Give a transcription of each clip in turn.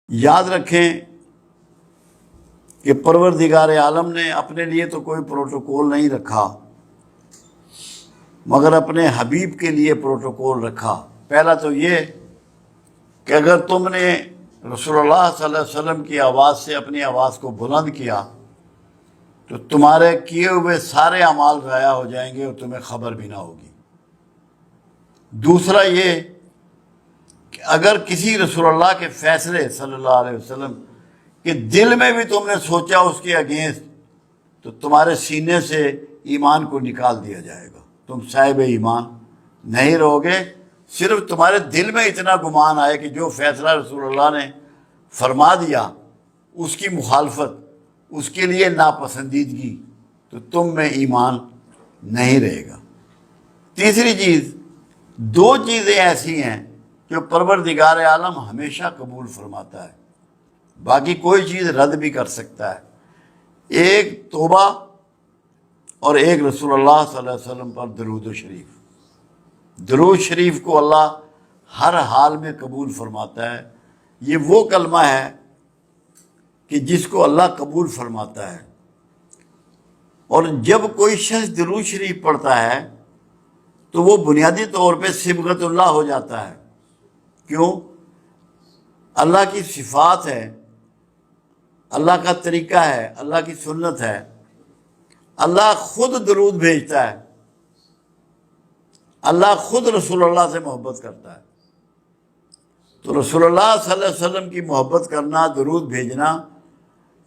یاد رکھیں کہ پروردگار عالم نے اپنے لیے تو کوئی پروٹوکول نہیں رکھا، مگر اپنے حبیب کے لیے پروٹوکول رکھا۔ پہلا تو یہ کہ اگر تم نے رسول اللہ صلی اللہ علیہ وسلم کی آواز سے اپنی آواز کو بلند کیا تو تمہارے کیے ہوئے سارے اعمال ضائع ہو جائیں گے اور تمہیں خبر بھی نہ ہوگی۔ دوسرا یہ کہ اگر کسی رسول اللہ کے فیصلے صلی اللہ علیہ وسلم کہ دل میں بھی تم نے سوچا اس کے اگینسٹ، تو تمہارے سینے سے ایمان کو نکال دیا جائے گا، تم صاحب ایمان نہیں رہو گے۔ صرف تمہارے دل میں اتنا گمان آئے کہ جو فیصلہ رسول اللہ نے فرما دیا اس کی مخالفت، اس کے لیے ناپسندیدگی، تو تم میں ایمان نہیں رہے گا۔ تیسری چیز، دو چیزیں ایسی ہیں جو پروردگار عالم ہمیشہ قبول فرماتا ہے، باقی کوئی چیز رد بھی کر سکتا ہے۔ ایک توبہ اور ایک رسول اللہ صلی اللہ علیہ وسلم پر درود و شریف۔ درود شریف کو اللہ ہر حال میں قبول فرماتا ہے۔ یہ وہ کلمہ ہے کہ جس کو اللہ قبول فرماتا ہے، اور جب کوئی شخص درود شریف پڑھتا ہے تو وہ بنیادی طور پہ صبغت اللہ ہو جاتا ہے۔ کیوں؟ اللہ کی صفات ہے، اللہ کا طریقہ ہے، اللہ کی سنت ہے۔ اللہ خود درود بھیجتا ہے، اللہ خود رسول اللہ سے محبت کرتا ہے۔ تو رسول اللہ صلی اللہ علیہ وسلم کی محبت کرنا، درود بھیجنا،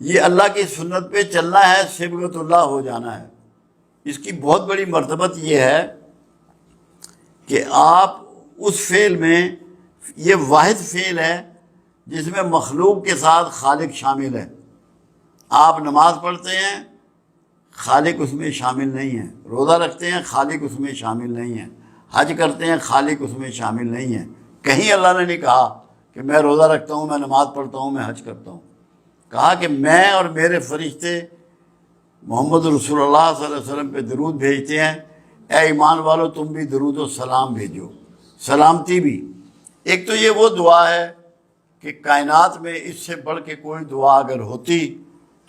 یہ اللہ کی سنت پہ چلنا ہے، صبغت اللہ ہو جانا ہے۔ اس کی بہت بڑی مرتبت یہ ہے کہ آپ اس فعل میں، یہ واحد فعل ہے جس میں مخلوق کے ساتھ خالق شامل ہے۔ آپ نماز پڑھتے ہیں، خالق اس میں شامل نہیں ہے۔ روزہ رکھتے ہیں، خالق اس میں شامل نہیں ہے۔ حج کرتے ہیں، خالق اس میں شامل نہیں ہے۔ کہیں اللہ نے نہیں کہا کہ میں روزہ رکھتا ہوں، میں نماز پڑھتا ہوں، میں حج کرتا ہوں۔ کہا کہ میں اور میرے فرشتے محمد رسول اللہ صلی اللہ علیہ وسلم پہ درود بھیجتے ہیں۔ اے ایمان والو، تم بھی درود و سلام بھیجو، سلامتی بھی۔ ایک تو یہ وہ دعا ہے کہ کائنات میں اس سے بڑھ کے کوئی دعا اگر ہوتی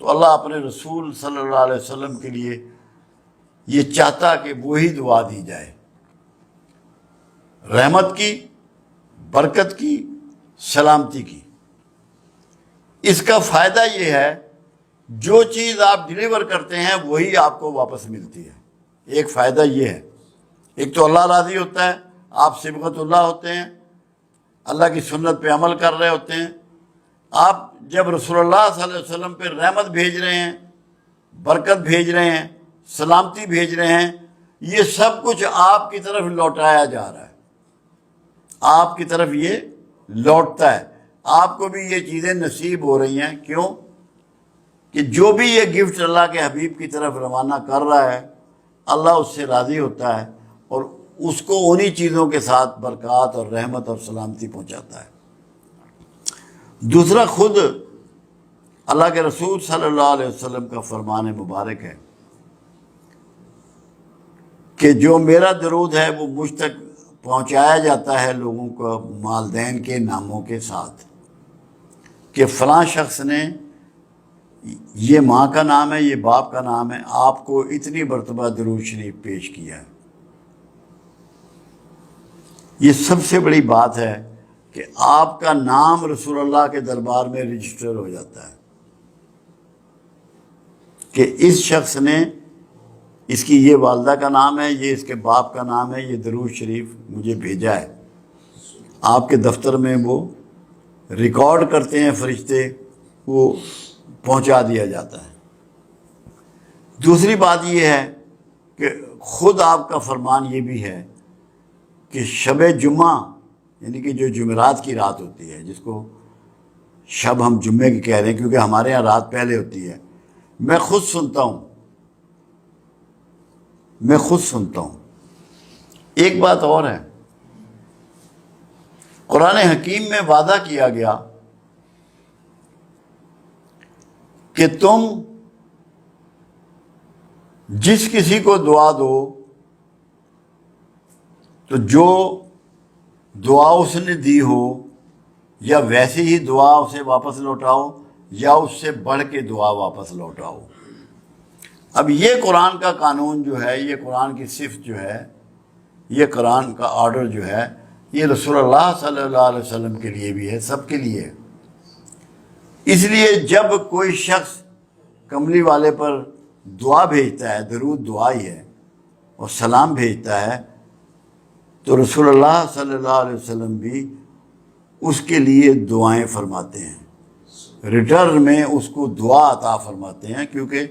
تو اللہ اپنے رسول صلی اللہ علیہ وسلم کے لیے یہ چاہتا کہ وہی دعا دی جائے، رحمت کی، برکت کی، سلامتی کی۔ اس کا فائدہ یہ ہے جو چیز آپ ڈیلیور کرتے ہیں وہی آپ کو واپس ملتی ہے۔ ایک فائدہ یہ ہے، ایک تو اللہ راضی ہوتا ہے، آپ صبغت اللہ ہوتے ہیں، اللہ کی سنت پہ عمل کر رہے ہوتے ہیں۔ آپ جب رسول اللہ صلی اللہ علیہ وسلم پہ رحمت بھیج رہے ہیں، برکت بھیج رہے ہیں، سلامتی بھیج رہے ہیں، یہ سب کچھ آپ کی طرف لوٹایا جا رہا ہے، آپ کی طرف یہ لوٹتا ہے۔ آپ کو بھی یہ چیزیں نصیب ہو رہی ہیں۔ کیوں؟ کہ جو بھی یہ گفٹ اللہ کے حبیب کی طرف روانہ کر رہا ہے، اللہ اس سے راضی ہوتا ہے اور اس کو انہی چیزوں کے ساتھ برکات اور رحمت اور سلامتی پہنچاتا ہے۔ دوسرا، خود اللہ کے رسول صلی اللہ علیہ وسلم کا فرمان مبارک ہے کہ جو میرا درود ہے وہ مجھ تک پہنچایا جاتا ہے لوگوں کو والدین کے ناموں کے ساتھ، کہ فلاں شخص نے، یہ ماں کا نام ہے، یہ باپ کا نام ہے، آپ کو اتنی مرتبہ درود شریف پیش کیا ہے۔ یہ سب سے بڑی بات ہے کہ آپ کا نام رسول اللہ کے دربار میں رجسٹر ہو جاتا ہے کہ اس شخص نے، اس کی یہ والدہ کا نام ہے، یہ اس کے باپ کا نام ہے، یہ درود شریف مجھے بھیجا ہے۔ آپ کے دفتر میں وہ ریکارڈ کرتے ہیں فرشتے، وہ پہنچا دیا جاتا ہے۔ دوسری بات یہ ہے کہ خود آپ کا فرمان یہ بھی ہے کہ شب جمعہ، یعنی کہ جو جمعرات کی رات ہوتی ہے، جس کو شب ہم جمعے کی کہہ رہے ہیں کیونکہ ہمارے یہاں رات پہلے ہوتی ہے، میں خود سنتا ہوں، میں خود سنتا ہوں۔ ایک بات اور ہے، قرآن حکیم میں وعدہ کیا گیا کہ تم جس کسی کو دعا دو تو جو دعا اس نے دی ہو یا ویسی ہی دعا اسے واپس لوٹاؤ یا اس سے بڑھ کے دعا واپس لوٹاؤ۔ اب یہ قرآن کا قانون جو ہے، یہ قرآن کی صفت جو ہے، یہ قرآن کا آرڈر جو ہے، یہ رسول اللہ صلی اللہ علیہ وسلم کے لیے بھی ہے، سب کے لیے ہے۔ اس لیے جب کوئی شخص کملی والے پر دعا بھیجتا ہے، درود دعا ہی ہے، اور سلام بھیجتا ہے، تو رسول اللہ صلی اللہ علیہ وسلم بھی اس کے لیے دعائیں فرماتے ہیں، ریٹرن میں اس کو دعا عطا فرماتے ہیں، کیونکہ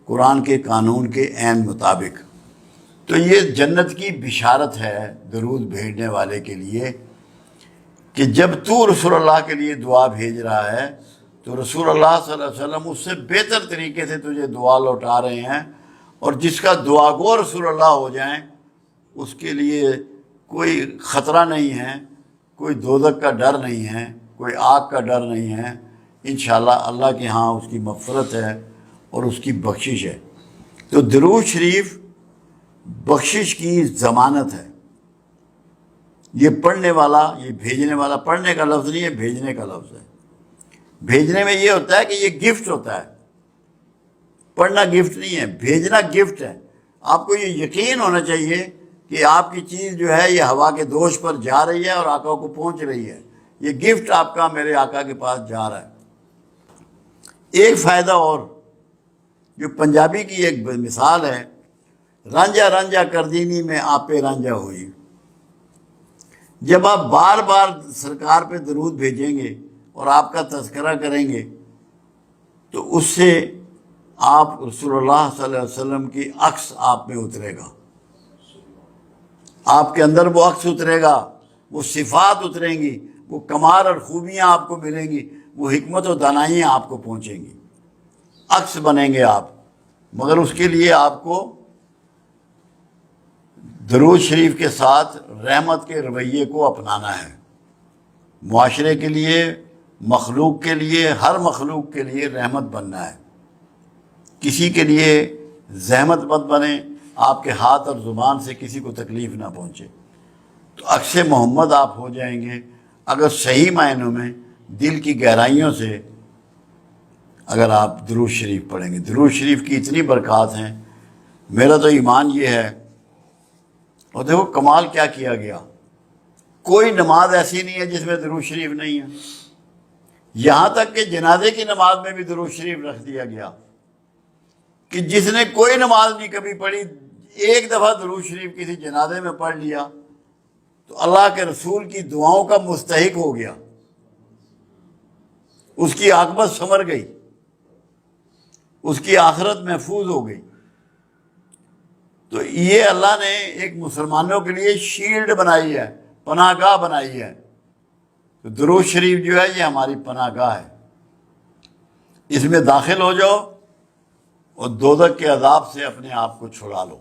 قرآن کے قانون کے عین مطابق۔ تو یہ جنت کی بشارت ہے درود بھیجنے والے کے لیے کہ جب تو رسول اللہ کے لیے دعا بھیج رہا ہے تو رسول اللہ صلی اللہ علیہ وسلم اس سے بہتر طریقے سے تجھے دعا لوٹا رہے ہیں، اور جس کا دعا گو رسول اللہ ہو جائیں اس کے لیے کوئی خطرہ نہیں ہے، کوئی دوزخ کا ڈر نہیں ہے، کوئی آگ کا ڈر نہیں ہے۔ انشاءاللہ اللہ کے ہاں اس کی مغفرت ہے اور اس کی بخشش ہے۔ تو درود شریف بخشش کی ضمانت ہے۔ یہ پڑھنے والا، یہ بھیجنے والا، پڑھنے کا لفظ نہیں ہے، بھیجنے کا لفظ ہے۔ بھیجنے میں یہ ہوتا ہے کہ یہ گفٹ ہوتا ہے، پڑھنا گفٹ نہیں ہے، بھیجنا گفٹ ہے۔ آپ کو یہ یقین ہونا چاہیے کہ آپ کی چیز جو ہے یہ ہوا کے دوش پر جا رہی ہے اور آقا کو پہنچ رہی ہے، یہ گفٹ آپ کا میرے آقا کے پاس جا رہا ہے۔ ایک فائدہ اور جو پنجابی کی ایک مثال ہے، رانجھا رانجھا کردینی میں آپے رانجھا ہوئی۔ جب آپ بار بار سرکار پہ درود بھیجیں گے اور آپ کا تذکرہ کریں گے تو اس سے آپ رسول اللہ صلی اللہ علیہ وسلم کی عکس آپ میں اترے گا، آپ کے اندر وہ عکس اترے گا، وہ صفات اتریں گی، وہ کمال اور خوبیاں آپ کو ملیں گی، وہ حکمت و دانائیاں آپ کو پہنچیں گی، عکس بنیں گے آپ۔ مگر اس کے لیے آپ کو درود شریف کے ساتھ رحمت کے رویے کو اپنانا ہے۔ معاشرے کے لیے، مخلوق کے لیے، ہر مخلوق کے لیے رحمت بننا ہے۔ کسی کے لیے زحمت مت بنے، آپ کے ہاتھ اور زبان سے کسی کو تکلیف نہ پہنچے، تو عکس محمد آپ ہو جائیں گے اگر صحیح معنوں میں دل کی گہرائیوں سے اگر آپ درود شریف پڑھیں گے۔ درود شریف کی اتنی برکات ہیں، میرا تو ایمان یہ ہے۔ اور دیکھو کمال کیا کیا گیا، کوئی نماز ایسی نہیں ہے جس میں درود شریف نہیں ہے، یہاں تک کہ جنازے کی نماز میں بھی درود شریف رکھ دیا گیا کہ جس نے کوئی نماز نہیں کبھی پڑھی، ایک دفعہ درود شریف کسی جنازے میں پڑھ لیا تو اللہ کے رسول کی دعاؤں کا مستحق ہو گیا، اس کی عاقبت سنور گئی، اس کی آخرت محفوظ ہو گئی۔ تو یہ اللہ نے ایک مسلمانوں کے لیے شیلڈ بنائی ہے، پناہ گاہ بنائی ہے۔ تو درود شریف جو ہے یہ ہماری پناہ گاہ ہے، اس میں داخل ہو جاؤ اور دوزخ کے عذاب سے اپنے آپ کو چھڑا لو۔